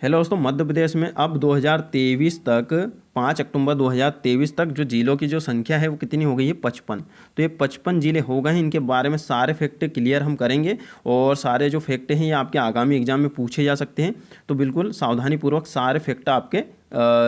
Hello दोस्तों, मध्य प्रदेश में अब 2023 तक 5 अक्टूबर 2023 तक जो जिलों की जो संख्या है वो कितनी हो गई है? 55। तो ये 55 जिले हो गए हैं। इनके बारे में सारे फैक्ट क्लियर हम करेंगे और सारे जो फैक्ट हैं ये आपके आगामी एग्जाम में पूछे जा सकते हैं। तो बिल्कुल सावधानीपूर्वक सारे फैक्ट आपके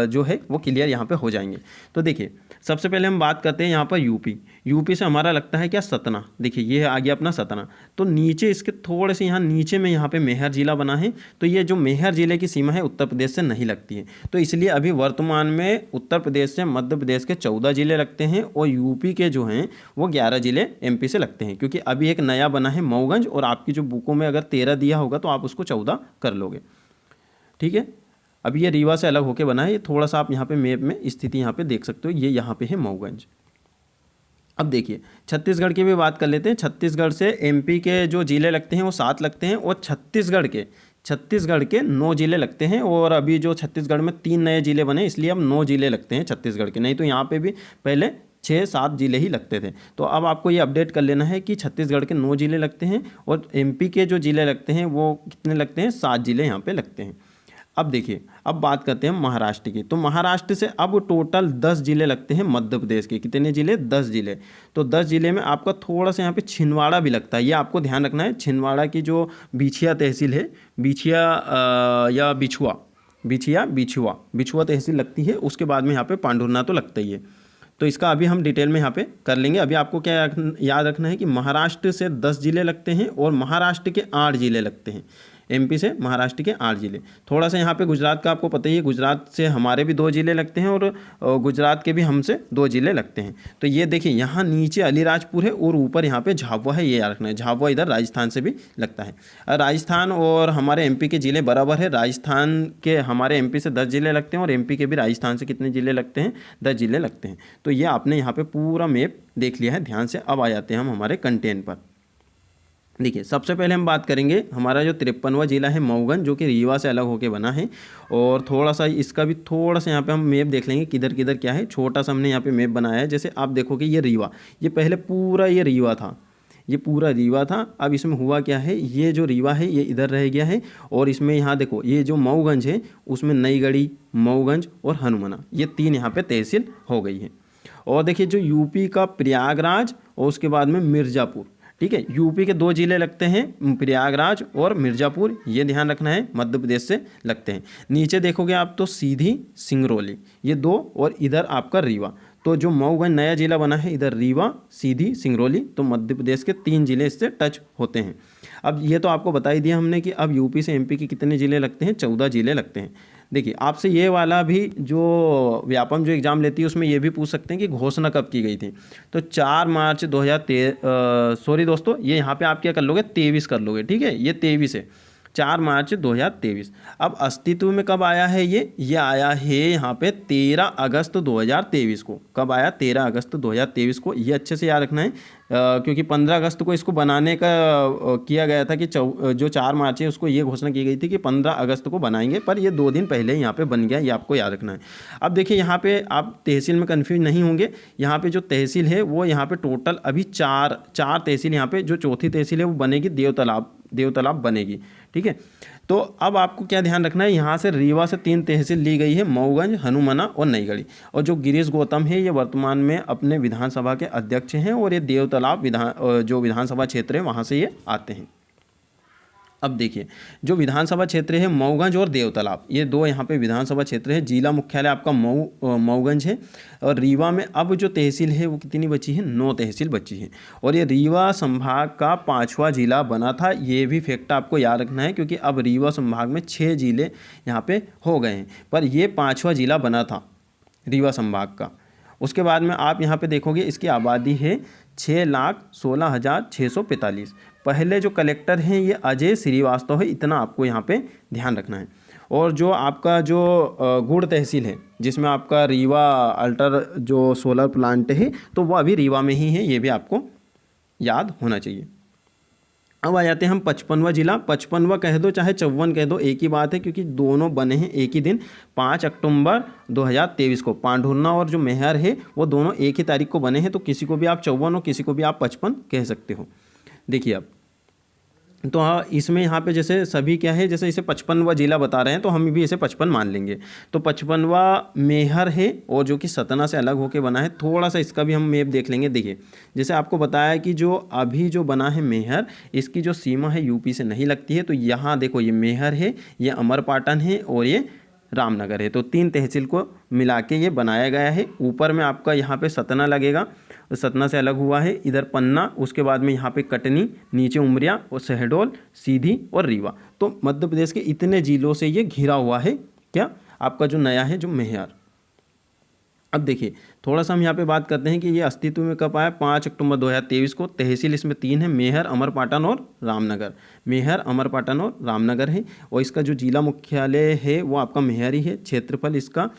जो है वो क्लियर यहाँ पे हो जाएंगे। तो देखिए, सबसे पहले हम बात करते हैं यहाँ पर यूपी से हमारा लगता है क्या? सतना। देखिए ये आ गया अपना सतना। तो नीचे इसके थोड़े से यहाँ नीचे में यहाँ पे मैहर जिला बना है। तो ये जो मैहर जिले की सीमा है उत्तर प्रदेश से नहीं लगती है। तो इसलिए अभी वर्तमान में उत्तर प्रदेश से मध्य प्रदेश के 14 जिले लगते हैं और यूपी के जो हैं वो 11 जिले एमपी से लगते हैं, क्योंकि अभी एक नया बना है मऊगंज, और आपकी जो बुकों में अगर 13 दिया होगा तो आप उसको 14 कर लोगे। ठीक है, अभी ये रीवा से अलग होकर बना है। ये थोड़ा सा आप यहाँ पे मैप में स्थिति यहाँ पे देख सकते हो, ये यहाँ पे है मऊगंज। अब देखिए छत्तीसगढ़ की भी बात कर लेते हैं। छत्तीसगढ़ से एमपी के जो जिले लगते हैं वो 7 लगते हैं और छत्तीसगढ़ के 9 जिले लगते हैं। और अभी जो छत्तीसगढ़ में 3 नए जिले बने, इसलिए अब 9 जिले लगते हैं छत्तीसगढ़ के, नहीं तो यहाँ पे भी पहले 6-7 जिले ही लगते थे। तो अब आपको ये अपडेट कर लेना है कि छत्तीसगढ़ के 9 जिले लगते हैं और एमपी के जो जिले लगते हैं वो कितने लगते हैं? 7 जिले यहाँ पे लगते हैं। अब देखिए, अब बात करते हैं महाराष्ट्र की। तो महाराष्ट्र से अब टोटल 10 जिले लगते हैं मध्य प्रदेश के। कितने जिले? 10 जिले। तो 10 जिले में आपका थोड़ा सा यहाँ पे छिंदवाड़ा भी लगता है, ये आपको ध्यान रखना है। छिंदवाड़ा की जो बिछिया तहसील है, बिछिया या बिछुआ तहसील लगती है। उसके बाद में यहाँ पे पांढुरना तो लगता ही है। तो इसका अभी हम डिटेल में यहाँ पे कर लेंगे। अभी आपको क्या याद रखना है कि महाराष्ट्र से 10 जिले लगते हैं और महाराष्ट्र के 8 जिले लगते हैं। एमपी से महाराष्ट्र के 8 जिले। थोड़ा सा यहाँ पे गुजरात का आपको पता ही है, गुजरात से हमारे भी 2 जिले लगते हैं और गुजरात के भी हमसे 2 जिले लगते हैं। तो ये देखिए, यहाँ नीचे अलीराजपुर है और ऊपर यहाँ पे झाबुआ है, ये याद रखना है। झाबुआ इधर राजस्थान से भी लगता है। राजस्थान और हमारे एमपी के ज़िले बराबर है। राजस्थान के हमारे एमपी से 10 जिले लगते हैं और एमपी के भी राजस्थान से कितने ज़िले लगते हैं? 10 जिले लगते हैं। तो ये आपने यहाँ पर पूरा मैप देख लिया है ध्यान से। अब आ जाते हैं हम हमारे कंटेंट पर। देखिए, सबसे पहले हम बात करेंगे हमारा जो 53वां जिला है मऊगंज, जो कि रीवा से अलग होकर बना है। और थोड़ा सा इसका भी थोड़ा सा यहाँ पे हम मैप देख लेंगे किधर किधर क्या है। छोटा सा हमने यहाँ पे मैप बनाया है। जैसे आप देखोगे ये रीवा, ये पहले पूरा ये रीवा था, ये पूरा रीवा था। अब इसमें हुआ क्या है, ये जो रीवा है ये इधर रह गया है। और इसमें यहाँ देखो, ये जो मऊगंज है उसमें नईगढ़ी, मऊगंज और हनुमाना, ये 3 यहाँ पे तहसील हो गई है। और देखिए जो यूपी का प्रयागराज और उसके बाद में मिर्ज़ापुर। ठीक है, यूपी के 2 जिले लगते हैं, प्रयागराज और मिर्ज़ापुर, ये ध्यान रखना है, मध्य प्रदेश से लगते हैं। नीचे देखोगे आप तो सीधी, सिंगरौली, ये 2, और इधर आपका रीवा। तो जो मऊगंज नया जिला बना है, इधर रीवा, सीधी, सिंगरौली, तो मध्य प्रदेश के 3 जिले इससे टच होते हैं। अब ये तो आपको बता ही दिया हमने कि अब यूपी से एमपी के कितने जिले लगते हैं? 14 जिले लगते हैं। देखिए, आपसे ये वाला भी जो व्यापम जो एग्ज़ाम लेती है उसमें ये भी पूछ सकते हैं कि घोषणा कब की गई थी। तो 4 मार्च 2013, सॉरी दोस्तों, ये यहाँ पे आप क्या कर लोगे? 23 कर लोगे। ठीक है, ये 23 है, 4 मार्च 2023। अब अस्तित्व में कब आया है ये आया है यहाँ पे 13 अगस्त 2023 को। कब आया? 13 अगस्त 2023 को। ये अच्छे से याद रखना है, क्योंकि 15 अगस्त को इसको बनाने का किया गया था कि जो 4 मार्च है उसको ये घोषणा की गई थी कि 15 अगस्त को बनाएंगे, पर ये 2 दिन पहले यहाँ पे बन गया, ये आपको याद रखना है। अब देखिए, यहाँ पे आप तहसील में कन्फ्यूज नहीं होंगे। यहाँ पे जो तहसील है वो यहाँ पे टोटल अभी चार तहसील, यहाँ पे जो चौथी तहसील है वो बनेगी देवतालाब बनेगी। ठीक है, तो अब आपको क्या ध्यान रखना है, यहाँ से रीवा से 3 तहसील ली गई है, मऊगंज, हनुमाना और नईगढ़ी। और जो गिरीश गौतम है ये वर्तमान में अपने विधानसभा के अध्यक्ष हैं और ये देवतालाब जो विधानसभा क्षेत्र है वहाँ से ये आते हैं। अब देखिए, जो विधानसभा क्षेत्र है मऊगंज और देवतालाब, ये 2 यहाँ पे विधानसभा क्षेत्र है। जिला मुख्यालय आपका मऊगंज है। और रीवा में अब जो तहसील है वो कितनी बची है? 9 तहसील बची है। और ये रीवा संभाग का 5वां जिला बना था। ये भी फैक्ट आपको याद रखना है, क्योंकि अब रीवा संभाग में 6 जिले यहाँ पे हो गए हैं, पर ये 5वां जिला बना था रीवा संभाग का। उसके बाद में आप यहाँ पे देखोगे इसकी आबादी है 6,16,645। पहले जो कलेक्टर हैं ये अजय श्रीवास्तव है, इतना आपको यहाँ पे ध्यान रखना है। और जो आपका जो गुड़ तहसील है, जिसमें आपका रीवा अल्टर जो सोलर प्लांट है, तो वो अभी रीवा में ही है, ये भी आपको याद होना चाहिए। अब आ जाते हैं हम 55वां जिला। 55वां कह दो चाहे 54 कह दो, एक ही बात है, क्योंकि दोनों बने हैं एक ही दिन, 5 अक्टूबर 2023 को। पांढुर्ना और जो मैहर है वो दोनों एक ही तारीख को बने हैं, तो किसी को भी आप 54 और किसी को भी आप 55 कह सकते हो। देखिए, अब तो हाँ, इसमें यहाँ पे जैसे सभी क्या है, जैसे इसे 55वां जिला बता रहे हैं तो हम भी इसे 55 मान लेंगे। तो 55वां मेहर है और जो कि सतना से अलग होके बना है। थोड़ा सा इसका भी हम मैप देख लेंगे। देखिए, जैसे आपको बताया कि जो अभी जो बना है मेहर, इसकी जो सीमा है यूपी से नहीं लगती है। तो यहाँ देखो, ये मेहर है, ये अमरपाटन है और ये रामनगर है। तो 3 तहसील को मिला के ये बनाया गया है। ऊपर में आपका यहाँ पे सतना लगेगा, सतना से अलग हुआ है। इधर पन्ना, उसके बाद में यहाँ पे कटनी, नीचे उमरिया और शहडोल, सीधी और रीवा। तो मध्य प्रदेश के इतने जिलों से ये घिरा हुआ है क्या, आपका जो नया है जो मेहर। अब देखिए, थोड़ा सा हम यहाँ पे बात करते हैं कि ये अस्तित्व में कब आया। 5 अक्टूबर 2023 को। तहसील इसमें 3 है, मेहर, अमरपाटन और रामनगर। मेहर, अमरपाटन और रामनगर है। और इसका जो जिला मुख्यालय है वो आपका मेहर ही है। क्षेत्रफल इसका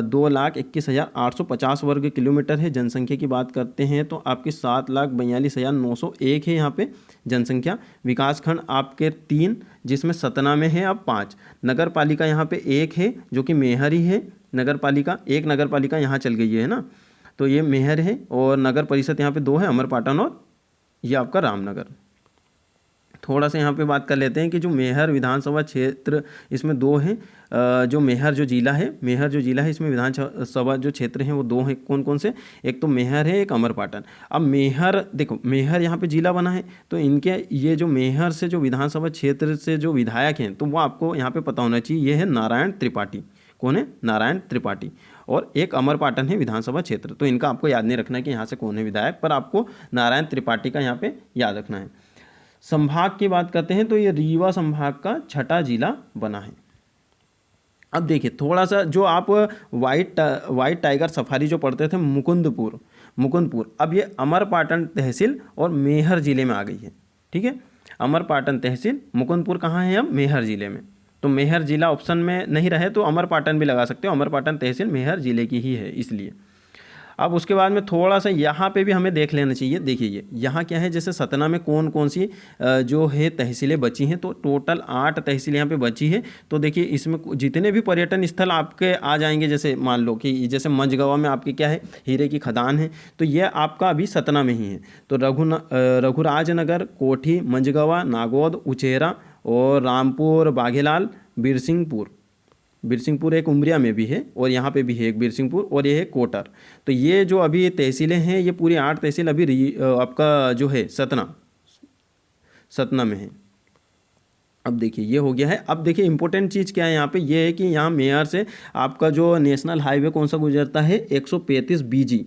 2,21,850 वर्ग किलोमीटर है। जनसंख्या की बात करते हैं तो आपकी 7,42,901 है यहाँ पे जनसंख्या। विकासखंड आपके 3, जिसमें सतना में है अब 5। नगर पालिका यहाँ पे 1 है जो कि मेहर ही है। नगर पालिका, एक नगर पालिका यहाँ चल गई है ना, तो ये मेहर है। और नगर परिषद यहाँ पे 2 है, अमरपाटन और ये आपका रामनगर। थोड़ा सा यहाँ पे बात कर लेते हैं कि जो मेहर विधानसभा क्षेत्र इसमें 2 हैं। जो मेहर जो जिला है, मेहर जो जिला है इसमें विधानसभा जो क्षेत्र हैं वो 2 हैं। कौन कौन से, एक तो मेहर है, एक अमरपाटन। अब मेहर देखो, मेहर यहाँ पे जिला बना है तो इनके ये जो मेहर से जो विधानसभा क्षेत्र से जो विधायक हैं तो वो आपको यहाँ पे पता होना चाहिए। ये है नारायण त्रिपाठी। कौन है, नारायण त्रिपाठी। और एक अमरपाटन है विधानसभा क्षेत्र। तो इनका आपको याद नहीं रखना है कि यहाँ से कौन है विधायक, पर आपको नारायण त्रिपाठी का यहाँ पे याद रखना है। संभाग की बात करते हैं तो ये रीवा संभाग का 6ठा जिला बना है। अब देखिए, थोड़ा सा जो आप वाइट टाइगर सफारी जो पढ़ते थे, मुकुंदपुर, अब ये अमरपाटन तहसील और मेहर जिले में आ गई है। ठीक है, अमरपाटन तहसील, मुकुंदपुर कहाँ है, अब मेहर जिले में। तो मेहर जिला ऑप्शन में नहीं रहे तो अमरपाटन भी लगा सकते हो। अमरपाटन तहसील मेहर जिले की ही है इसलिए। अब उसके बाद में थोड़ा सा यहाँ पे भी हमें देख लेना चाहिए। देखिए, ये यहाँ क्या है, जैसे सतना में कौन कौन सी जो है तहसीलें बची हैं, तो टोटल 8 तहसीलें यहाँ पे बची है। तो देखिए, इसमें जितने भी पर्यटन स्थल आपके आ जाएंगे, जैसे मान लो कि जैसे मंझगवा में आपके क्या है, हीरे की खदान है, तो ये आपका अभी सतना में ही है। तो रघुराजनगर, कोठी, मंझगवा, नागौद, उचेरा और रामपुर, बाघेलाल, बिरसिंहपुर एक उमरिया में भी है और यहाँ पे भी है एक बिरसिंहपुर, और ये है कोटर। तो ये जो अभी तहसीलें हैं, ये पूरी 8 तहसील अभी आपका जो है सतना में है। अब देखिए, ये हो गया है। अब देखिए, इंपॉर्टेंट चीज़ क्या है यहाँ पे, ये है कि यहाँ मेहर से आपका जो नेशनल हाईवे कौन सा गुजरता है, 135 BG।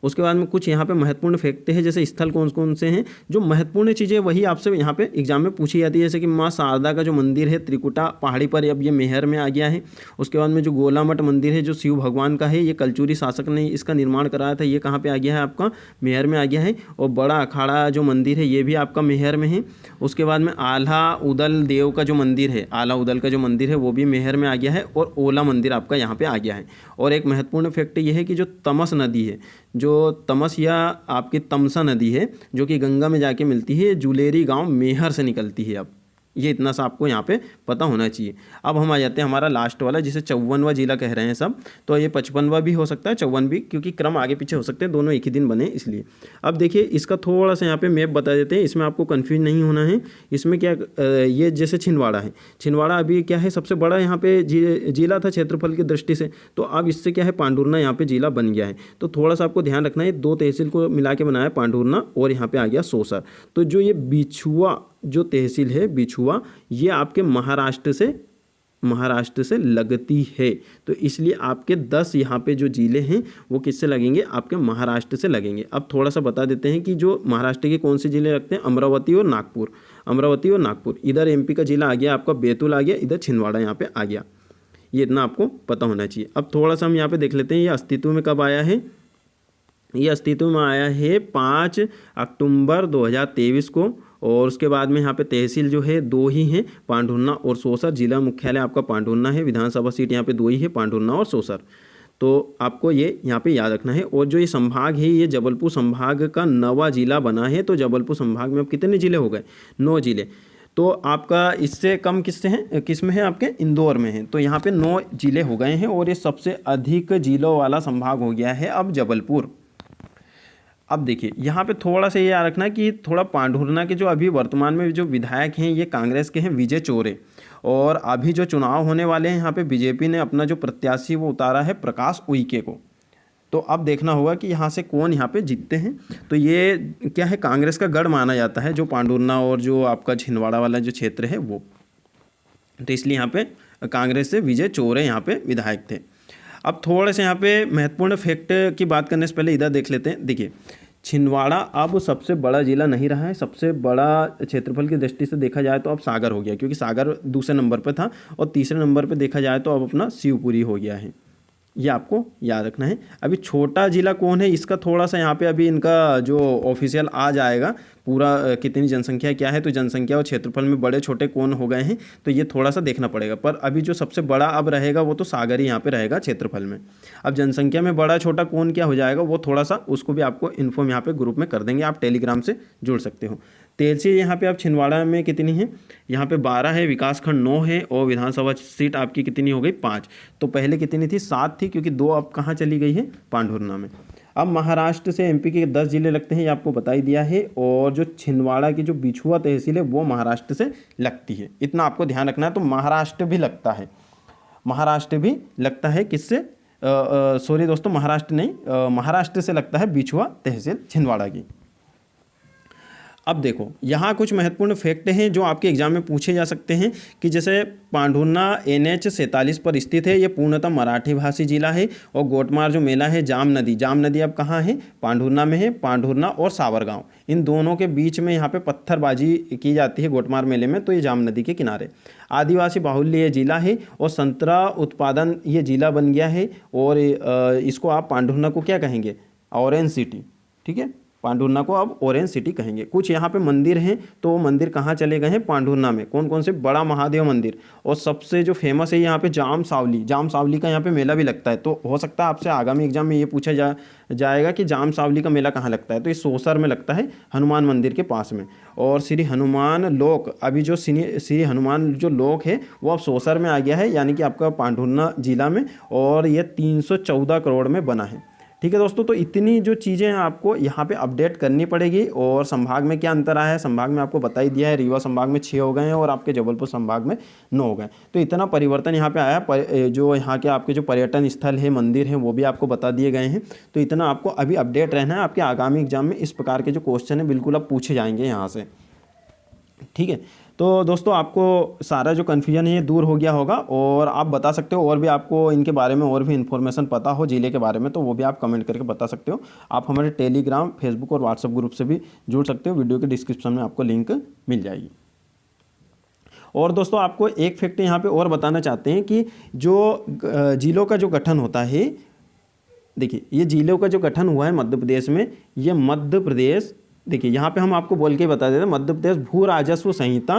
उसके बाद में कुछ यहाँ पे महत्वपूर्ण फैक्ट है, जैसे स्थल कौन कौन से हैं जो महत्वपूर्ण चीज़ें, वही आपसे यहाँ पे एग्जाम में पूछी जाती है। जैसे कि माँ शारदा का जो मंदिर है त्रिकुटा पहाड़ी पर, अब ये मेहर में आ गया है। उसके बाद में जो गोला मठ मंदिर है जो शिव भगवान का है, ये कलचुरी शासक ने इसका निर्माण कराया था, ये कहाँ पर आ गया है, आपका मेहर में आ गया है। और बड़ा अखाड़ा जो मंदिर है ये भी आपका मेहर में है। उसके बाद में आल्हा उदल देव का जो मंदिर है, आला उदल का जो मंदिर है वो भी मेहर में आ गया है। और ओला मंदिर आपका यहाँ पे आ गया है। और एक महत्वपूर्ण फैक्ट ये है कि जो तमस नदी है, जो तमस या आपकी तमसा नदी है जो कि गंगा में जाके मिलती है, जुलेरी गांव मेहर से निकलती है। अब ये इतना सा आपको यहाँ पे पता होना चाहिए। अब हम आ जाते हैं हमारा लास्ट वाला, जिसे 54वां जिला कह रहे हैं सब। तो ये 55वां भी हो सकता है, 54 भी, क्योंकि क्रम आगे पीछे हो सकते हैं, दोनों एक ही दिन बने इसलिए। अब देखिए, इसका थोड़ा सा यहाँ पे मैप बता देते हैं, इसमें आपको कन्फ्यूज नहीं होना है। इसमें क्या, ये जैसे छिंदवाड़ा है, छिंदवाड़ा अभी क्या है, सबसे बड़ा यहाँ पे जिला था क्षेत्रफल की दृष्टि से। तो अब इससे क्या है, पांडुरना यहाँ पे जिला बन गया है। तो थोड़ा सा आपको ध्यान रखना है, 2 तहसील को मिला के बनाया पांडुरना, और यहाँ पे आ गया सोसर। तो जो ये बिछुआ जो तहसील है, बिछुआ, ये आपके महाराष्ट्र से लगती है। तो इसलिए आपके 10 यहाँ पे जो जिले हैं वो किससे लगेंगे, आपके महाराष्ट्र से लगेंगे। अब थोड़ा सा बता देते हैं कि जो महाराष्ट्र के कौन से जिले लगते हैं, अमरावती और नागपुर। इधर MP का जिला आ गया आपका बैतूल आ गया, इधर छिंदवाड़ा यहाँ पे आ गया। ये इतना आपको पता होना चाहिए। अब थोड़ा सा हम यहाँ पे देख लेते हैं ये अस्तित्व में कब आया है। ये अस्तित्व में आया है 5 अक्टूबर 2023 को। और उसके बाद में यहाँ पे तहसील जो है 2 ही हैं, पांढुर्ना और सोसर। जिला मुख्यालय आपका पांढुर्ना है, विधानसभा सीट यहाँ पे 2 ही है, पांढुर्ना और सोसर। तो आपको ये यहाँ पे याद रखना है। और जो ये संभाग है, ये जबलपुर संभाग का 9वां जिला बना है। तो जबलपुर संभाग में अब कितने जिले हो गए, 9 जिले। तो आपका इससे कम किस में है, आपके इंदौर में है। तो यहाँ पे 9 जिले हो गए हैं और ये सबसे अधिक जिलों वाला संभाग हो गया है अब जबलपुर। अब देखिए यहाँ पे थोड़ा सा ये याद रखना कि थोड़ा पांढुर्णा के जो अभी वर्तमान में जो विधायक हैं ये कांग्रेस के हैं विजय चोरे, और अभी जो चुनाव होने वाले हैं यहाँ पे बीजेपी ने अपना जो प्रत्याशी वो उतारा है प्रकाश उइके को। तो अब देखना होगा कि यहाँ से कौन यहाँ पे जीतते हैं। तो ये क्या है, कांग्रेस का गढ़ माना जाता है जो पांढुर्णा और जो आपका छिंदवाड़ा वाला जो क्षेत्र है वो। तो इसलिए यहाँ पे कांग्रेस से विजय चोरे यहाँ पे विधायक थे। अब थोड़े से यहाँ पे महत्वपूर्ण फैक्ट की बात करने से पहले इधर देख लेते हैं। देखिए छिंदवाड़ा अब सबसे बड़ा जिला नहीं रहा है, सबसे बड़ा क्षेत्रफल की दृष्टि से देखा जाए तो अब सागर हो गया, क्योंकि सागर दूसरे नंबर पर था और तीसरे नंबर पर देखा जाए तो अब अपना शिवपुरी हो गया है। ये आपको याद रखना है। अभी छोटा जिला कौन है इसका थोड़ा सा यहाँ पे अभी इनका जो ऑफिशियल आ जाएगा पूरा कितनी जनसंख्या क्या है, तो जनसंख्या और क्षेत्रफल में बड़े छोटे कौन हो गए हैं तो ये थोड़ा सा देखना पड़ेगा। पर अभी जो सबसे बड़ा अब रहेगा वो तो सागर ही यहाँ पे रहेगा क्षेत्रफल में। अब जनसंख्या में बड़ा छोटा कौन क्या हो जाएगा वो थोड़ा सा उसको भी आपको इन्फॉर्म यहाँ पे ग्रुप में कर देंगे, आप टेलीग्राम से जुड़ सकते हो। तेलसी यहाँ पे आप छिंदवाड़ा में कितनी है, यहाँ पे 12 है, विकासखंड 9 है और विधानसभा सीट आपकी कितनी हो गई 5। तो पहले कितनी थी 7 थी, क्योंकि 2 अब कहाँ चली गई है पांढुर्णा में। अब महाराष्ट्र से एमपी के 10 जिले लगते हैं, ये आपको बता ही दिया है। और जो छिंदवाड़ा की जो बिछुआ तहसील है वो महाराष्ट्र से लगती है, इतना आपको ध्यान रखना है। तो महाराष्ट्र भी लगता है, महाराष्ट्र भी लगता है किससे, सॉरी दोस्तों महाराष्ट्र नहीं, महाराष्ट्र से लगता है बिछुआ तहसील छिंदवाड़ा की। अब देखो यहाँ कुछ महत्वपूर्ण फैक्ट हैं जो आपके एग्जाम में पूछे जा सकते हैं कि जैसे पांढुर्णा NH 47 पर स्थित है, ये पूर्णतः मराठी भाषी जिला है। और गोटमार जो मेला है जाम नदी अब कहाँ है, पांढुर्णा में है। पांढुर्णा और सावरगांव इन दोनों के बीच में यहाँ पे पत्थरबाजी की जाती है गोटमार मेले में, तो ये जाम नदी के किनारे। आदिवासी बाहुल्य ये जिला है और संतरा उत्पादन ये जिला बन गया है। और इसको आप पांढुर्णा को क्या कहेंगे, ऑरेंज सिटी, ठीक है, पांढुर्णा को अब ऑरेंज सिटी कहेंगे। कुछ यहाँ पे मंदिर हैं, तो वो मंदिर कहाँ चले गए हैं पांढुर्णा में, कौन कौन से, बड़ा महादेव मंदिर। और सबसे जो फेमस है यहाँ पे जाम सावली का यहाँ पे मेला भी लगता है। तो हो सकता है आपसे आगामी एग्जाम में ये पूछा जाएगा कि जाम सावली का मेला कहाँ लगता है, तो ये सोसर में लगता है, हनुमान मंदिर के पास में। और श्री हनुमान लोक, अभी जो श्री हनुमान जो लोक है वो अब सोसर में आ गया है, यानी कि आपका पांढुर्णा जिला में, और ये 314 करोड़ में बना है। ठीक है दोस्तों, तो इतनी जो चीज़ें हैं आपको यहाँ पे अपडेट करनी पड़ेगी। और संभाग में क्या अंतर आया है, संभाग में आपको बता ही दिया है, रीवा संभाग में 6 हो गए हैं और आपके जबलपुर संभाग में 9 हो गए। तो इतना परिवर्तन यहाँ पे आया। जो यहाँ के आपके जो पर्यटन स्थल है, मंदिर हैं, वो भी आपको बता दिए गए हैं। तो इतना आपको अभी अपडेट रहना है। आपके आगामी एग्जाम में इस प्रकार के जो क्वेश्चन है बिल्कुल अब पूछे जाएंगे यहाँ से, ठीक है। तो दोस्तों आपको सारा जो कन्फ्यूजन है ये दूर हो गया होगा। और आप बता सकते हो और भी आपको इनके बारे में और भी इन्फॉर्मेशन पता हो जिले के बारे में, तो वो भी आप कमेंट करके बता सकते हो। आप हमारे टेलीग्राम, फेसबुक और व्हाट्सएप ग्रुप से भी जुड़ सकते हो, वीडियो के डिस्क्रिप्शन में आपको लिंक मिल जाएगी। और दोस्तों आपको एक फैक्ट यहाँ पे और बताना चाहते हैं कि जो जिलों का जो गठन होता है, देखिए ये जिलों का जो गठन हुआ है मध्य प्रदेश में, ये मध्य प्रदेश, देखिए यहाँ पे हम आपको बोल के बता देते हैं, मध्य प्रदेश भू राजस्व संहिता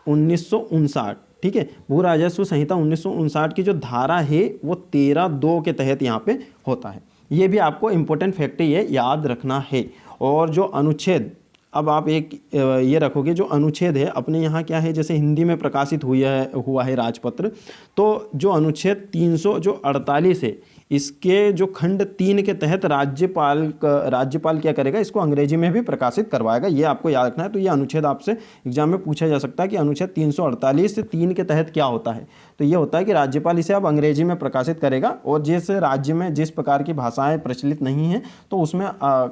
1959, ठीक है। भू राजस्व संहिता 1959 की जो धारा है वो 13(2) के तहत यहाँ पे होता है। ये भी आपको इम्पोर्टेंट फैक्ट ये याद रखना है। और जो अनुच्छेद, अब आप एक ये रखोगे, जो अनुच्छेद है अपने यहाँ क्या है, जैसे हिंदी में प्रकाशित हुआ है राजपत्र, तो जो अनुच्छेद 348 है, इसके जो खंड 3 के तहत राज्यपाल क्या करेगा, इसको अंग्रेजी में भी प्रकाशित करवाएगा। ये आपको याद रखना है। तो ये अनुच्छेद आपसे एग्जाम में पूछा जा सकता है कि अनुच्छेद 348 से 3 के तहत क्या होता है। तो ये होता है कि राज्यपाल इसे अब अंग्रेजी में प्रकाशित करेगा, और जिस राज्य में जिस प्रकार की भाषाएं प्रचलित नहीं हैं तो उसमें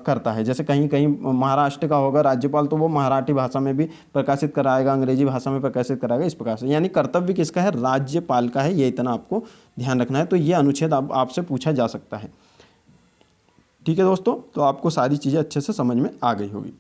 करता है। जैसे कहीं कहीं महाराष्ट्र का होगा राज्यपाल, तो वो मराठी भाषा में भी प्रकाशित कराएगा, अंग्रेजी भाषा में प्रकाशित कराएगा, इस प्रकार से। यानी कर्तव्य किसका है, राज्यपाल का है। ये इतना आपको ध्यान रखना है। तो ये अनुच्छेद आपसे पूछा जा सकता है, ठीक है दोस्तों। तो आपको सारी चीज़ें अच्छे से समझ में आ गई होगी।